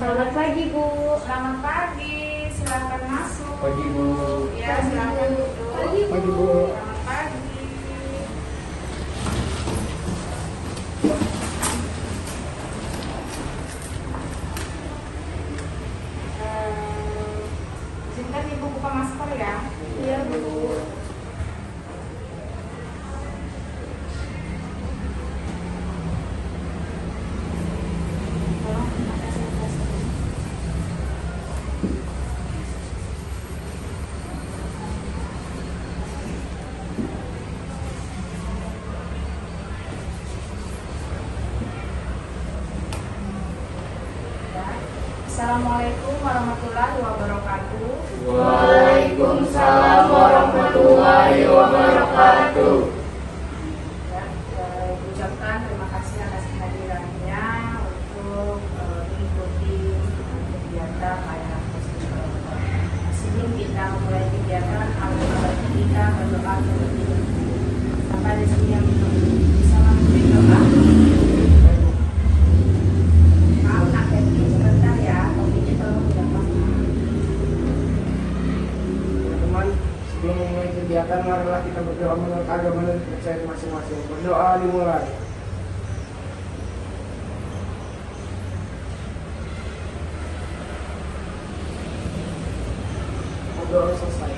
Selamat pagi, Bu. Selamat pagi, silakan masuk. Pagi, Bu. Ya, silakan duduk. Pagi, Bu. Pagi, Bu. Selamat pagi. Izinkan Ibu buka masker ya. Iya, Bu. Tolong pakai sanitizer. Assalamualaikum warahmatullahi wabarakatuh. Waalaikumsalam warahmatullahi wabarakatuh. Ya, ucapkan terima kasih atas kehadirannya untuk mengikuti kegiatan layanan posting kelompok. Sebelum kita memulai kegiatan, alhamdulillah kita berdoa terlebih dahulu. Sampai di sini yang bisa memberi doa. Maaf, nak Kevin sebentar ya, topiknya tolong didapat. Teman-teman, sebelum memulai kegiatan, marilah kita berdoa menurut agama dan kepercayaan masing-masing. Berdoa dimulai. Berdoa selesai.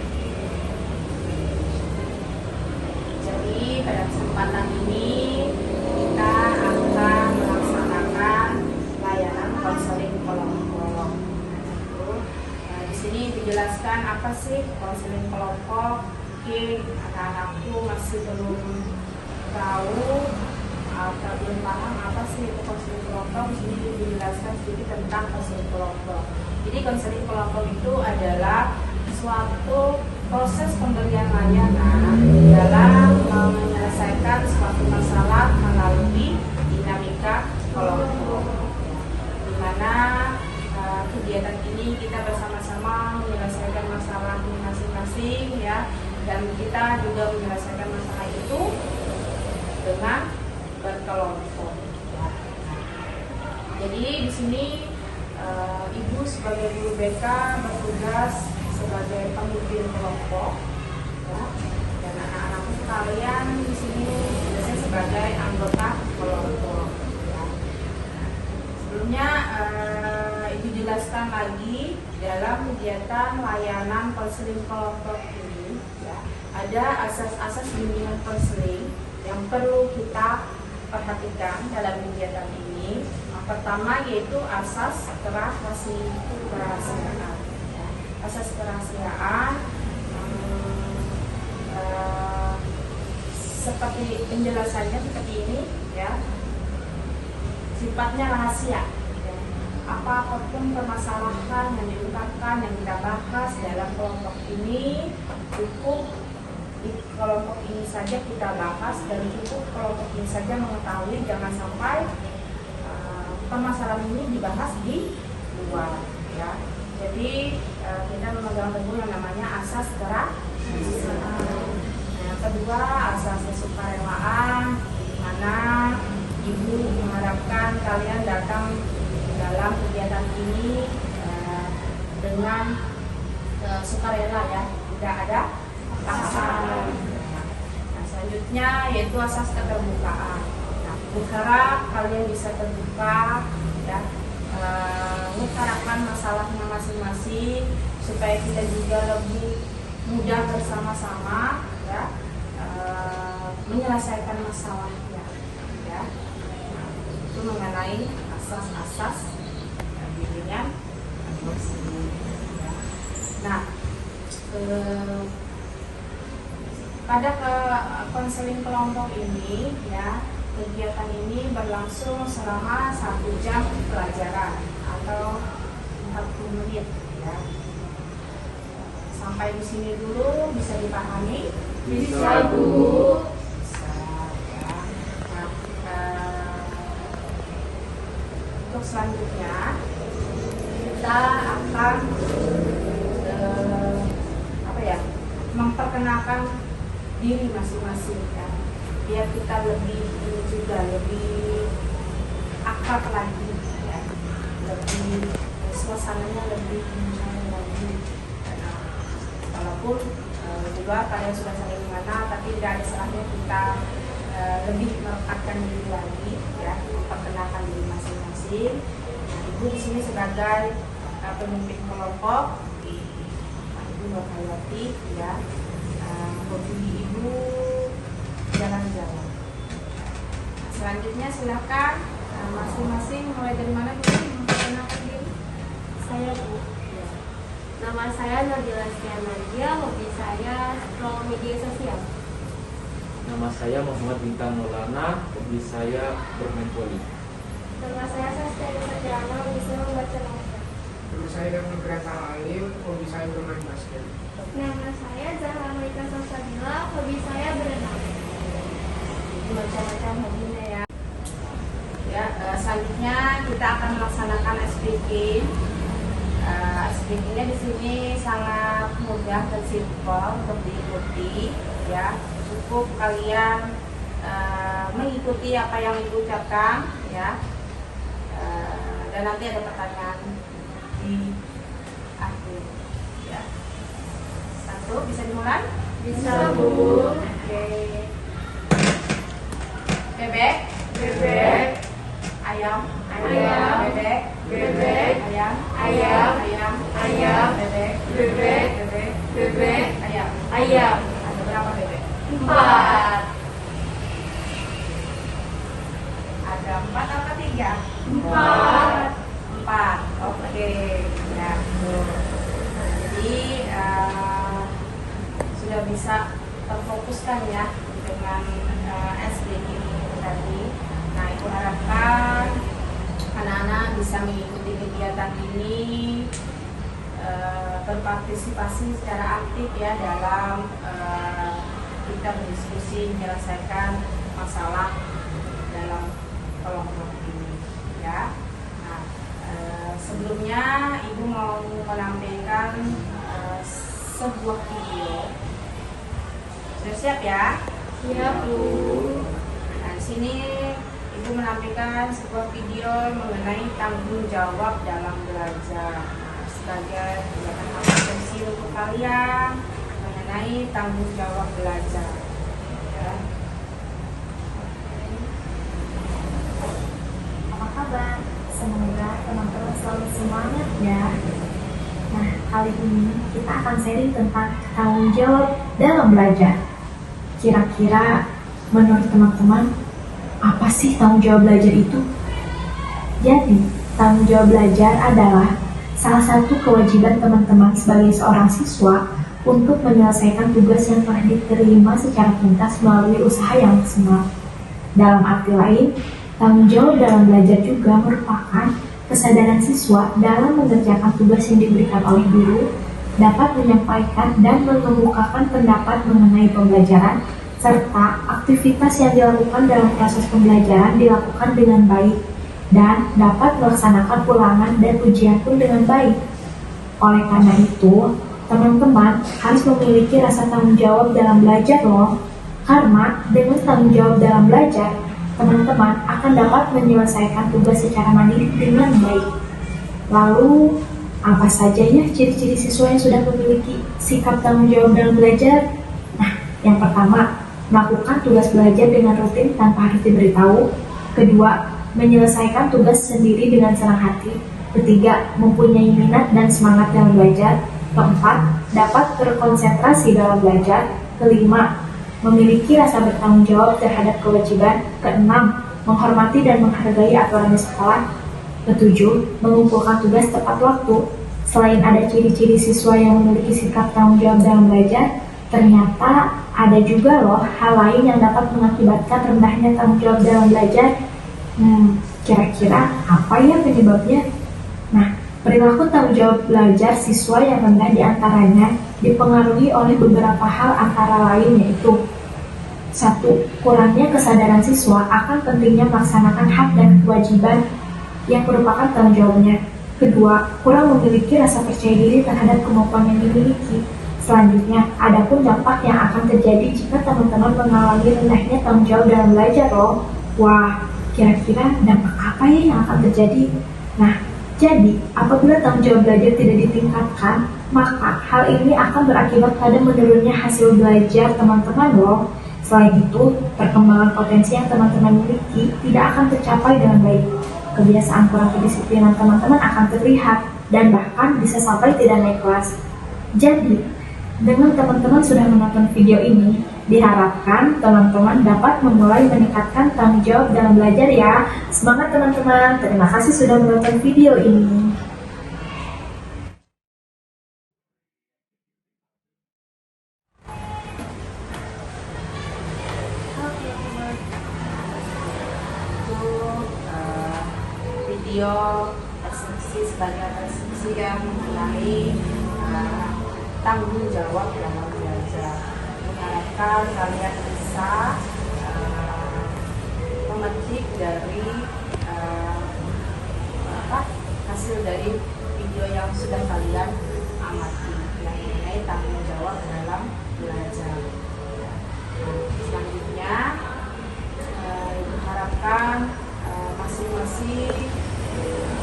Jadi pada kesempatan ini kita akan melaksanakan layanan konseling kelompok. Nah, di sini dijelaskan apa sih konseling kelompok. Mungkin anak-anakku masih belum tahu atau belum paham apa sih itu konseling kelompok. Di sini dijelaskan sedikit tentang konseling kelompok. Jadi konseling kelompok itu adalah suatu proses pemberian layanan dalam menyelesaikan suatu masalah melalui dinamika kelompok, di mana kegiatan ini kita bersama-sama menyelesaikan masalah masing-masing ya, dan kita juga menyelesaikan masalah itu dengan berkelompok ya. Jadi di sini Ibu sebagai guru BK bertugas sebagai pemimpin kelompok ya, dan anak-anakku sekalian di sini biasanya sebagai anggota kelompok ya. Sebelumnya Ibu jelaskan lagi dalam kegiatan layanan konseling kelompok ini ya, ada asas-asas bimbingan konseling yang perlu kita perhatikan dalam kegiatan ini. Yang pertama yaitu asas kerahasiaan. Asas kerahasiaan seperti penjelasannya seperti ini ya, sifatnya rahasia ya. Apapun permasalahan yang diungkapkan, yang kita bahas dalam kelompok ini, cukup di kelompok ini saja kita bahas dan cukup kelompok ini saja mengetahui. Jangan sampai permasalahan ini dibahas di luar ya. Jadi kita memegang teguh yang namanya asas kerahasiaan. Yang kedua, asas kesukarelaan, di mana Ibu mengharapkan kalian datang dalam kegiatan ini dengan sukarela ya, tidak ada paksaan. Nah, selanjutnya yaitu asas keterbukaan. Nah, berharap kalian bisa terbuka ya, mengutarakan masalahnya masing-masing supaya kita juga lebih mudah bersama-sama ya, menyelesaikan masalahnya ya. Nah, itu mengenai asas-asas bimbingan konseling ya. Nah, pada konseling kelompok ini ya, kegiatan ini berlangsung selama 1 jam pelajaran atau 40 menit ya. Sampai di sini dulu bisa dipahami? Bisa, Bu. Bisa ya. Nah, untuk selanjutnya kita akan memperkenalkan diri masing-masing ya, biar kita lebih ini juga lebih akrab lagi ya, lebih suasananya lebih menyenangkan lagi. Walaupun juga kalian sudah saling mengenal, tapi tidak ada salahnya kita lebih merekatkan diri lagi, ya, memperkenalkan diri masing-masing. Ibu di sini sebagai pemimpin kelompok, Ibu Nurhayati, ya. Hobi Ibu jalan-jalan. Selanjutnya silakan masing-masing, mulai dari mana dulu memperkenalkan diri? Saya Bu. Ya. Nama saya Nabila Nadia, hobi saya scroll media sosial. Nama saya Muhammad Bintang Maulana, hobi saya bermain voli. Nama saya Saskia Sarjana, hobi saya membaca novel. Terus saya dan Nugrata Alim, hobi saya bermain basket. Nama saya Zahra Malika Salsabila, hobi saya berenang. Macam-macam hobinya, ya. Ya, selanjutnya kita akan melaksanakan SPK. SPK-nya di sini sangat mudah dan simpel untuk diikuti, ya. Cukup kalian mengikuti apa yang Ibu ucapkan, ya. Dan nanti ada pertanyaan di akhir, ya. Satu, bisa dimulai? Bisa, Bu. Oke. Bebek, Bebek. ayam, Ayam. bebek, Bebek. ayam, Ayam. ayam, Ayam. bebek, Bebek. bebek, Bebek. ayam. Ayam. Ada berapa bebek? 4. Ada 4 apa 3? 4. 4. Oke. Ya. Jadi sudah bisa terfokuskan, ya, dengan SDG ini tadi. Nah, Ibu harapkan anak-anak bisa mengikuti kegiatan ini, berpartisipasi secara aktif, ya, dalam kita berdiskusi menyelesaikan masalah dalam kelompok ini, ya. Nah, sebelumnya Ibu mau menampilkan sebuah video. Sudah siap, ya? Siap, Bu. Nah, di sini Ibu menampilkan sebuah video mengenai tanggung jawab dalam belajar. Nah, sebagai kegiatan apresiasi untuk kalian mengenai tanggung jawab belajar. Ya. Apa kabar? Semoga teman-teman selalu semangat ya. Nah, kali ini kita akan sharing tentang tanggung jawab dalam belajar. Kira-kira menurut teman-teman, apa sih tanggung jawab belajar itu? Jadi, tanggung jawab belajar adalah salah satu kewajiban teman-teman sebagai seorang siswa untuk menyelesaikan tugas yang telah diterima secara tuntas melalui usaha yang maksimal. Dalam arti lain, tanggung jawab dalam belajar juga merupakan kesadaran siswa dalam mengerjakan tugas yang diberikan oleh guru, dapat menyampaikan dan mengemukakan pendapat mengenai pembelajaran, serta aktivitas yang dilakukan dalam proses pembelajaran dilakukan dengan baik, dan dapat melaksanakan ulangan dan ujian pun dengan baik. Oleh karena itu, teman-teman harus memiliki rasa tanggung jawab dalam belajar loh, karena dengan tanggung jawab dalam belajar, teman-teman akan dapat menyelesaikan tugas secara mandiri dengan baik. Lalu, apa saja ya ciri-ciri siswa yang sudah memiliki sikap tanggung jawab dalam belajar? Nah, yang pertama, melakukan tugas belajar dengan rutin tanpa harus diberitahu. Kedua, menyelesaikan tugas sendiri dengan senang hati. Ketiga, mempunyai minat dan semangat dalam belajar. Keempat, dapat berkonsentrasi dalam belajar. Kelima, memiliki rasa bertanggung jawab terhadap kewajiban. Keenam, menghormati dan menghargai aturan di sekolah. Ketujuh, mengumpulkan tugas tepat waktu. Selain ada ciri-ciri siswa yang memiliki sikap tanggung jawab dalam belajar, ternyata ada juga loh hal lain yang dapat mengakibatkan rendahnya tanggung jawab dalam belajar. Kira-kira apa ya penyebabnya? Nah, perilaku tanggung jawab belajar siswa yang rendah diantaranya dipengaruhi oleh beberapa hal antara lain yaitu: 1. Kurangnya kesadaran siswa akan pentingnya melaksanakan hak dan kewajiban yang merupakan tanggung jawabnya. Kedua, kurang memiliki rasa percaya diri terhadap kemampuan yang dimiliki. Selanjutnya, adapun dampak yang akan terjadi jika teman-teman mengalami rendahnya tanggung jawab dalam belajar loh. Wah, kira-kira dampak apa ya yang akan terjadi? Nah, Jadi, apabila tanggung jawab belajar tidak ditingkatkan, maka hal ini akan berakibat pada menurunnya hasil belajar teman-teman loh. Selain itu, perkembangan potensi yang teman-teman miliki tidak akan tercapai dengan baik. Kebiasaan kurang kedisiplinan teman-teman akan terlihat dan bahkan bisa sampai tidak naik kelas. Jadi, dengan teman-teman sudah menonton video ini, diharapkan teman-teman dapat memulai meningkatkan tanggung jawab dalam belajar ya. Semangat teman-teman, terima kasih sudah menonton video ini. Untuk video eksekusi sebagai eksekusi yang mengenai tanggung jawab dalam belajar. Mengharapkan kalian bisa memetik dari hasil dari video yang sudah kalian amati yang mengenai tanggung jawab dalam belajar. Selanjutnya diharapkan masing-masing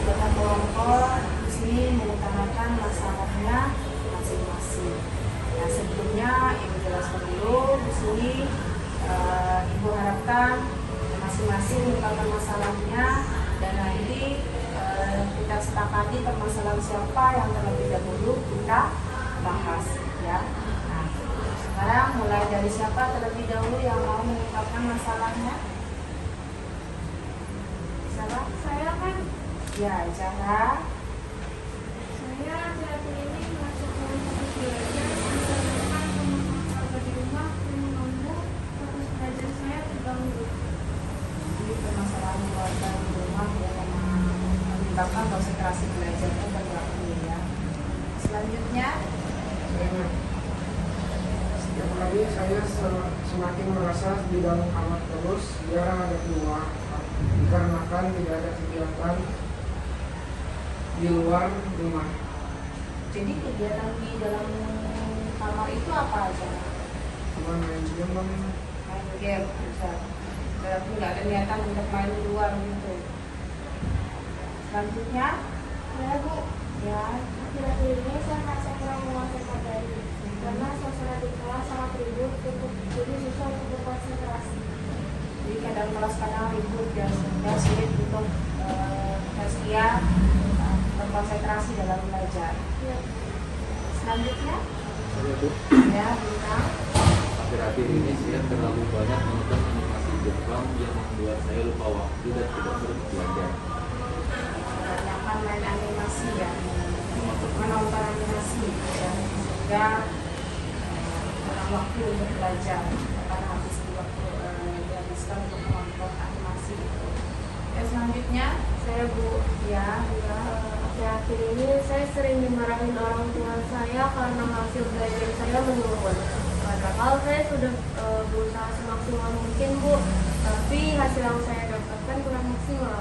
anggota kelompok di sini mengutamakan masalahnya masing-masing. Nah, sebelumnya Ibu jelaskan dulu di sini. Ibu harapkan masing-masing mengungkapkan masalahnya dan nanti kita sepakati permasalahan siapa yang terlebih dahulu kita bahas ya. Nah, sekarang mulai dari siapa terlebih dahulu yang mau mengungkapkan masalahnya? Siapa? Saya kan, Ya, Zahra. saya akhir-akhir ini masuk dalam fokus belajar, dikarenakan teman-teman keluarga di rumah yang mengganggu fokus belajar saya terganggu. Jadi permasalahan keluarga di rumah yang menyebabkan konsentrasi belajarnya terganggu ya. Selanjutnya, Setiap kali saya semakin merasa di dalam kamar terus, jarang ada keluar, dikarenakan tidak ada kegiatan di luar rumah. jadi kegiatan di dalam kamar itu apa aja? Cuma main game, Main game, bisa. Berarti nggak ada niatan untuk main di luar gitu. Selanjutnya, Saya Bu, ya, akhir-akhir ini saya merasa kurang menguasai materi karena suasana di kelas sangat ribut, jadi susah untuk berkonsentrasi. jadi kadang kelas kadang ribut ya, sehingga sulit untuk Saskia berkonsentrasi dalam belajar. Ya, Selanjutnya, Saya Bu, ya, Bintang. akhir-akhir ini saya terlalu banyak menonton animasi Jepang yang membuat saya lupa waktu dan tidak terus belajar. Kebanyakan main animasi ya, menonton animasi ya, sehingga kurang waktu untuk belajar karena habis waktu dihabiskan untuk menonton animasi. Ya, selanjutnya saya Bu, ya, akhir-akhir ini saya sering dimarahin orang tua saya karena hasil belajar saya menurun. Padahal saya sudah berusaha semaksimal mungkin Bu, tapi hasil yang saya dapatkan kurang maksimal.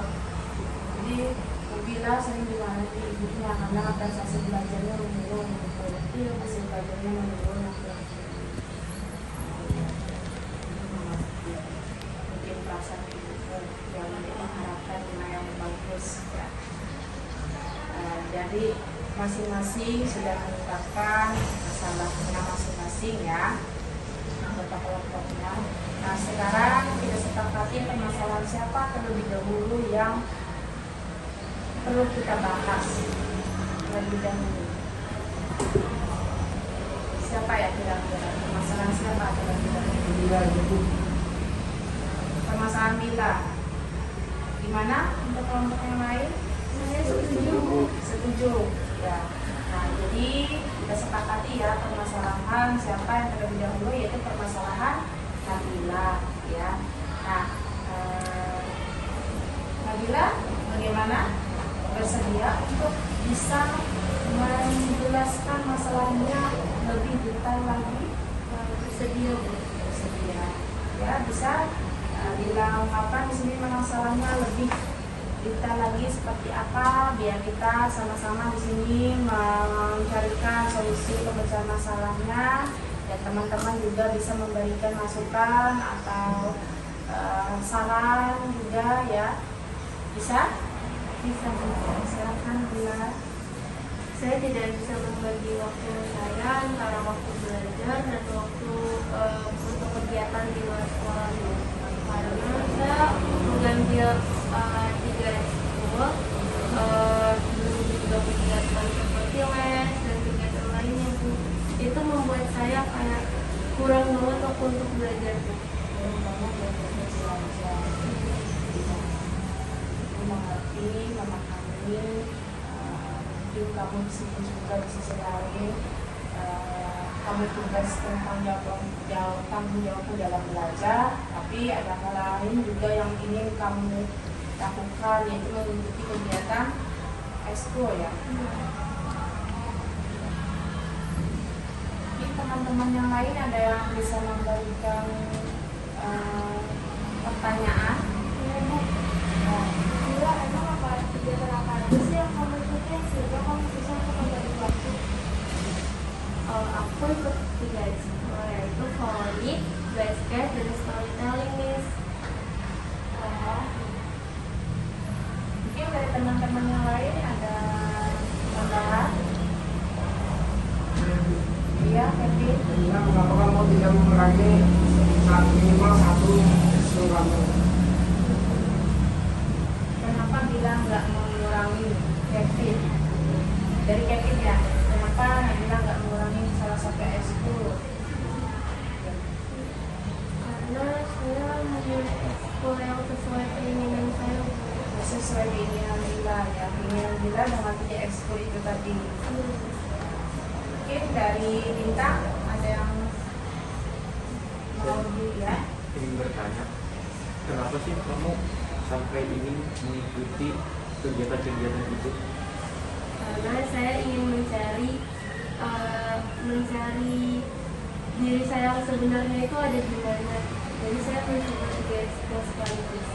jadi Ubila sering dimarahi ibunya karena prestasi belajarnya menurun gitu. Hasil belajarnya menurun mungkin perasaan ibu yang mengharapkan nilai yang bagus ya. Jadi masing-masing sudah mengungkapkan masalahnya masing-masing ya, anggota kelompoknya. Nah, sekarang kita sepakati permasalahan siapa terlebih dahulu yang perlu kita bahas terlebih dahulu. Siapa ya kira-kira? Permasalahan siapa terlebih dahulu? Bila jadi Permasalahan Bila. Gimana untuk kelompok yang lain? Saya setuju. Setuju ya. Nah, jadi kita sepakati ya permasalahan siapa yang terlebih dahulu, yaitu permasalahan Nabila ya. Nah, Nabila bagaimana, bersedia untuk bisa menjelaskan masalahnya lebih detail lagi? Bersedia Bu. Bersedia ya, bisa bilang apa di sini masalahnya lebih detail lagi seperti apa, biar kita sama-sama di sini mencarikan solusi pemecahan masalahnya dan teman-teman juga bisa memberikan masukan atau saran juga ya. Bisa? Bisa, silakan Bila. Saya tidak bisa membagi waktu saya antara waktu belajar dan waktu untuk kegiatan di luar sekolah Bu. Karena saya mengambil 3 ekskul, belum juga kegiatan seperti les dan kegiatan lainnya Bu. Itu membuat saya kayak kurang banget waktu untuk belajar Bu. Mengerti, memahami, mungkin kamu di sini juga di sisi lain kamu tugas tanggung jawabmu dalam belajar, tapi ada hal lain juga yang ingin kamu lakukan, yaitu mengikuti kegiatan ekskul ya. Mungkin teman-teman yang lain ada yang bisa memberikan pertanyaan. Bila emang apa kegiatan apa aja sih yang kamu ikutin sehingga kamu bisa untuk membagi waktu? Aku ikut 3 ekskul, yaitu voli, basket, dan storytelling Miss. Mungkin dari teman-teman yang lain ada tambahan? Iya, Kevin. Nah, kenapa kamu tidak mengurangi minimal 1 ekskul kamu? Kenapa bilang nggak mengurangi Kevin? Dari Kevin ya. Kenapa Nabila nggak mengurangi salah satu ekskul? Karena saya memilih ekskul yang sesuai keinginan saya. Sesuai keinginan Nabila ya. Keinginan Nabila dengan 3 ekskul itu tadi. Mungkin dari Bintang ada yang mau ya? Ingin bertanya, kenapa sih kamu sampai ingin mengikuti kegiatan-kegiatan itu? Karena saya ingin mencari diri saya yang sebenarnya itu ada di mana. Jadi saya mencoba 3 ekskul sekaligus.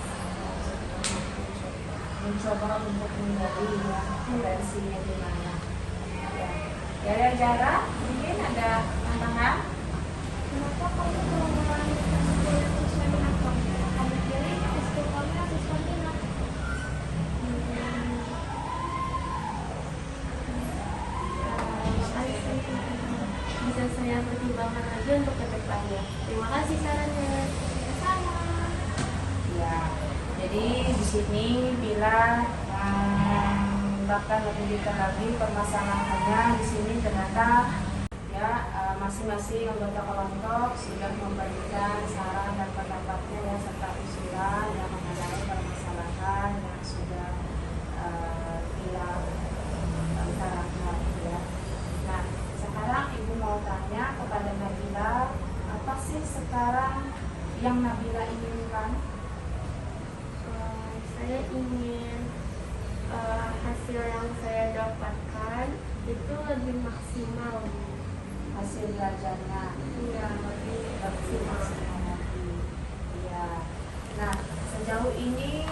Mencoba untuk menjadi ya versinya di mana. Ya, Jara, mungkin ada tambahan? Kenapa kamu mengurangi ekskul yang sesuai minat kamu? Kamu pilih ekskul kamu yang sesuai minat. Bisa saya pertimbangkan lagi untuk kedepannya. Terima kasih sarannya. Sama. Ya, jadi di sini bila bahkan lebih detail lagi permasalahannya di sini ternyata ya masing-masing anggota kelompok sudah memberikan saran dan pendapatnya ya serta usulan yang mengenai permasalahan yang sudah bila utarakan ya. Nah, sekarang Ibu mau tanya kepada Nabila, apa sih sekarang yang Nabila inginkan? Saya ingin hasil yang saya dapatkan itu lebih maksimal. Hasil belajarnya Iya, lebih lebih maksimal lagi. Ya. Nah, sejauh ini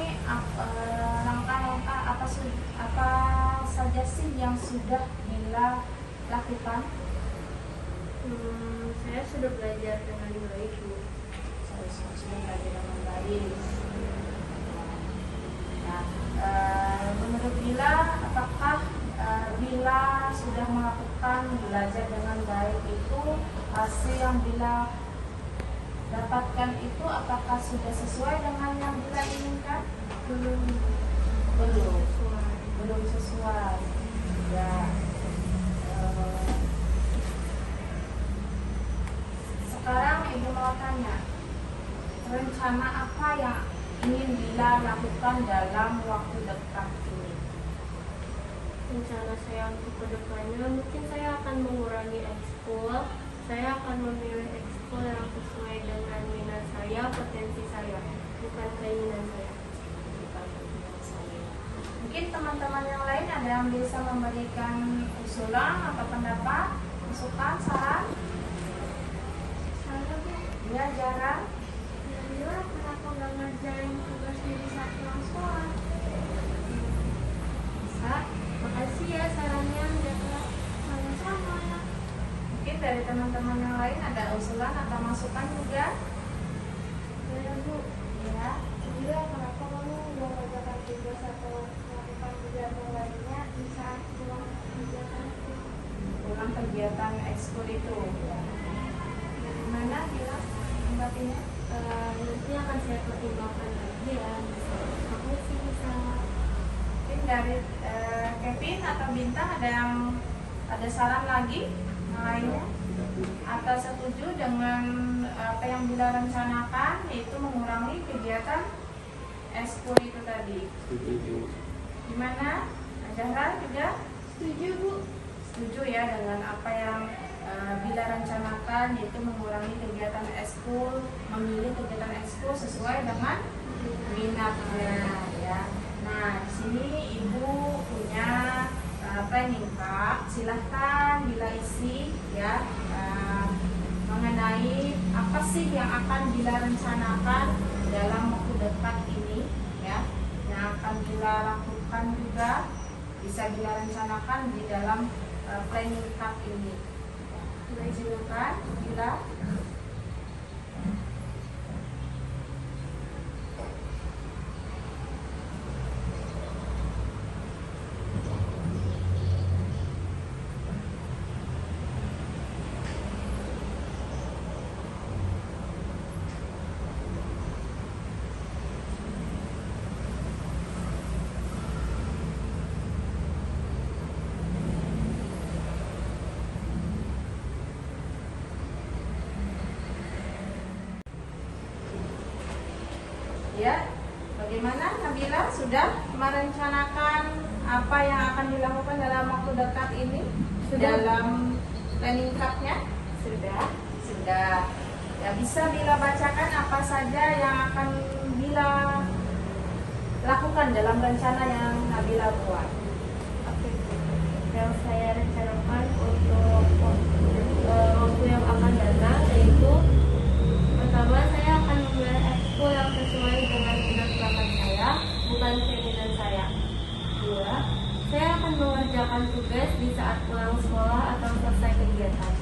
langkah-langkah apa saja sih yang sudah Bila lakukan? Saya sudah belajar dengan baik Bu. Saya sudah belajar dengan baik. Nah, menurut Bila, apakah Bila sudah melakukan belajar dengan baik itu, hasil yang Bila dapatkan itu apakah sudah sesuai dengan yang Bila inginkan? Belum Belum sesuai. Ya. Sekarang Ibu mau tanya, rencana apa yang ingin Bila lakukan dalam waktu dekat ini? Rencana saya untuk kedepannya mungkin saya akan mengurangi ekskul. Saya akan memilih ekskul yang sesuai dengan minat saya, potensi saya, bukan keinginan saya. Mungkin teman-teman yang lain ada yang bisa memberikan usulan atau pendapat, masukan, saran? Saya Bu, Ya, jarang. Bila kenapa nggak ngerjain tugas di saat pulang sekolah? Bisa. Makasih ya sarannya, Jaka. Sama-sama ya. Mungkin dari teman-teman yang lain ada usulan atau masukan juga? Ya Bu, Ya. Bila kenapa kamu nggak ngerjakan tugas atau melakukan kegiatan lainnya di saat pulang kegiatan itu. Pulang kegiatan ekskul itu. Gimana Bila menanggapinya? Nanti akan saya pertimbangkan lagi ya. Aku sih bisa. Mungkin dari Kevin atau Bintang ada saran lagi yang lainnya? Atau setuju dengan apa yang Bila rencanakan, yaitu mengurangi kegiatan ekskul itu tadi? Setuju. Gimana? Zahra juga Setuju Bu. setuju ya dengan apa yang Bila rencanakan, yaitu mengurangi kegiatan ekskul, memilih kegiatan ekskul sesuai dengan minatnya ya. Nah, di sini Ibu punya planning Kak. Silahkan Bila isi ya mengenai apa sih yang akan Bila rencanakan dalam waktu dekat ini ya, yang akan Bila lakukan juga bisa Bila rencanakan di dalam planning card ini. Silakan Bila. Ya, bagaimana Nabila sudah merencanakan apa yang akan dilakukan dalam waktu dekat ini? Sudah. Dalam planning card-nya? Sudah. Ya, bisa Bila bacakan apa saja yang akan Bila lakukan dalam rencana yang Nabila buat. Oke. Yang saya rencanakan untuk waktu yang akan datang yaitu pertama saya akan memulai ekskul yang sesuai dengan minat bakat saya, bukan keinginan saya. Dua, saya akan mengerjakan tugas di saat pulang sekolah atau selesai kegiatan.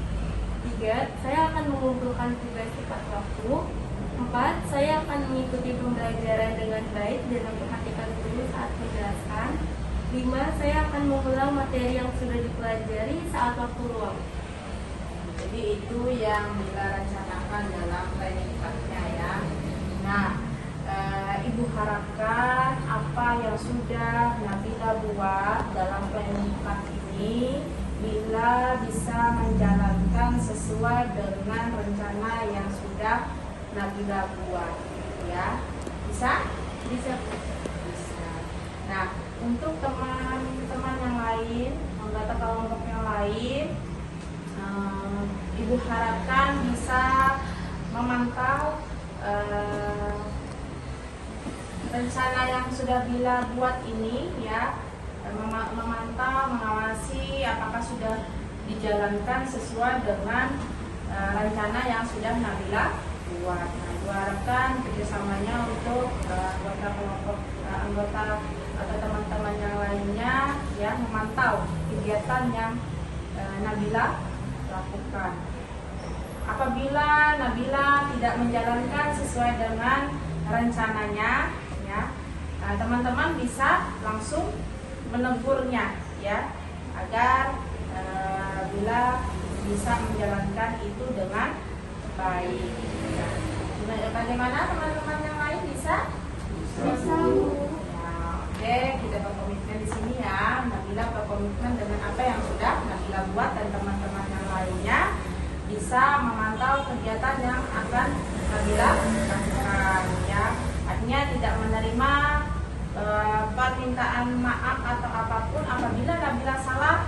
Tiga, saya akan mengumpulkan tugas tepat waktu. Empat, saya akan mengikuti pembelajaran dengan baik dan memperhatikan guru saat menjelaskan. Lima, saya akan mengulang materi yang sudah dipelajari saat waktu luang. Jadi itu yang Bila rencanakan dalam planning card-nya ya. Nah, Ibu harapkan apa yang sudah Nabila buat dalam planning card ini Bila bisa menjalankan sesuai dengan rencana yang sudah Nabila buat ya. Bisa? Bisa. Bisa. Nah, untuk teman-teman yang lain, anggota kelompok yang lain, Ibu harapkan bisa memantau rencana yang sudah Bila buat ini ya, memantau, mengawasi apakah sudah dijalankan sesuai dengan rencana yang sudah Nabila buat. Nah, Ibu harapkan kerjasamanya untuk anggota kelompok, anggota atau teman-teman yang lainnya ya, memantau kegiatan yang Nabila lakukan. Apabila Nabila tidak menjalankan sesuai dengan rencananya ya, teman-teman bisa langsung menegurnya ya, agar Bila bisa menjalankan itu dengan baik ya. Bagaimana teman-teman yang lain bisa? Bisa. Ya, oke, kita berkomitmen di sini ya. Nabila berkomitmen dengan apa yang sudah Nabila buat, dan teman-teman yang lainnya bisa memantau kegiatan yang akan Nabila lakukan ya. Artinya tidak menerima permintaan maaf atau apapun apabila Nabila salah.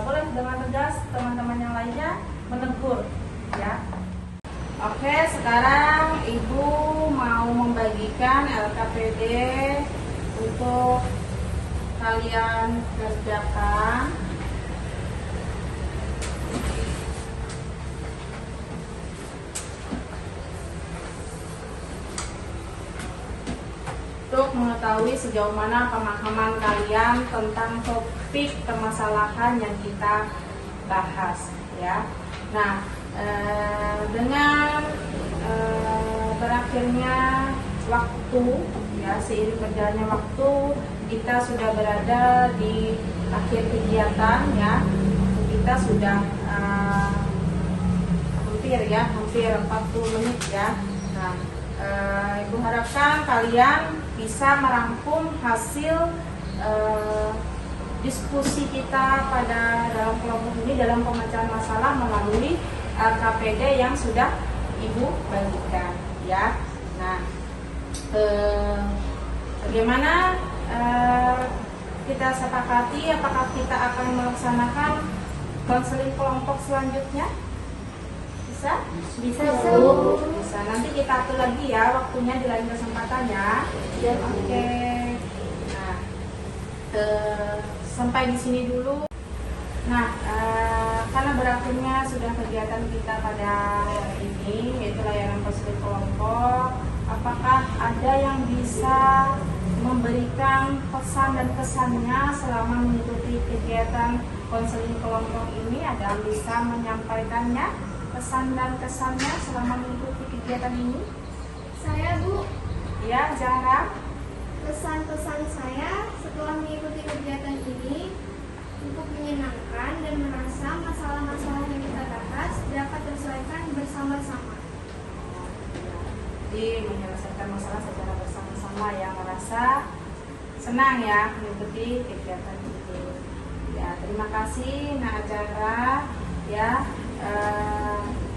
Boleh dengan tegas teman-teman yang lainnya menegur ya. Oke, sekarang Ibu mau membagikan LKPD untuk kalian kerjakan. Untuk mengetahui sejauh mana pemahaman kalian tentang topik permasalahan yang kita bahas ya. Nah, dengan berakhirnya waktu, ya seiring berjalannya waktu kita sudah berada di akhir kegiatan, ya kita sudah hampir 40 menit ya. Nah, Ibu harapkan kalian bisa merangkum hasil diskusi kita pada dalam kelompok ini dalam pemecahan masalah melalui KPD yang sudah Ibu bagikan ya. Nah, bagaimana kita sepakati apakah kita akan melaksanakan konseling kelompok selanjutnya? Bisa? Bisa, Bu. Bisa. Nanti kita atur lagi ya waktunya di lain kesempatan ya. Ya, Oke. Nah, sampai di sini dulu. Nah, karena berakhirnya sudah kegiatan kita pada hari ini, yaitu layanan konseling kelompok, apakah ada yang bisa memberikan pesan dan kesannya selama mengikuti kegiatan konseling kelompok ini? Ada yang bisa menyampaikannya, pesan dan kesannya selama mengikuti kegiatan ini? Saya, Bu, Ya, Zahra. pesan-pesan saya setelah mengikuti kegiatan ini cukup menyenangkan dan merasa masalah-masalah yang kita bahas dapat terselesaikan bersama-sama. Jadi menyelesaikan masalah secara bersama-sama ya, merasa senang ya mengikuti kegiatan itu. Ya, terima kasih Nak Zahra ya,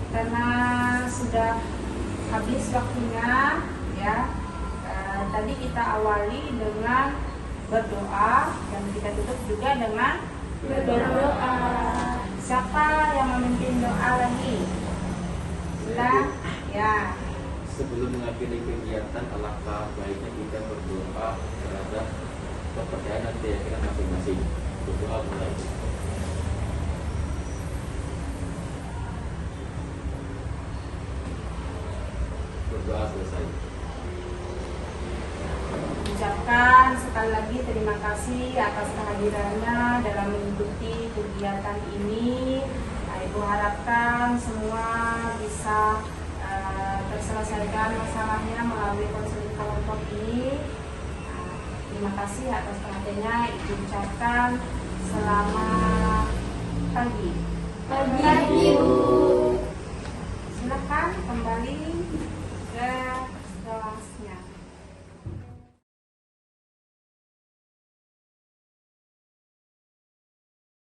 karena sudah habis waktunya ya. Tadi kita awali dengan berdoa dan kita tutup juga dengan berdoa. Siapa yang memimpin doa lagi? Sila ya. Sebelum mengakhiri kegiatan, alangkah baiknya kita berdoa terhadap kepercayaan dan keyakinan masing-masing. Berdoa mulai. Berdoa selesai. Ucapkan sekali lagi terima kasih atas kehadirannya dalam mengikuti kegiatan ini. Nah, Ibu harapkan semua bisa terselesaikan masalahnya melalui konseling kelompok ini. Terima kasih atas perhatiannya. Ibu ucapkan selamat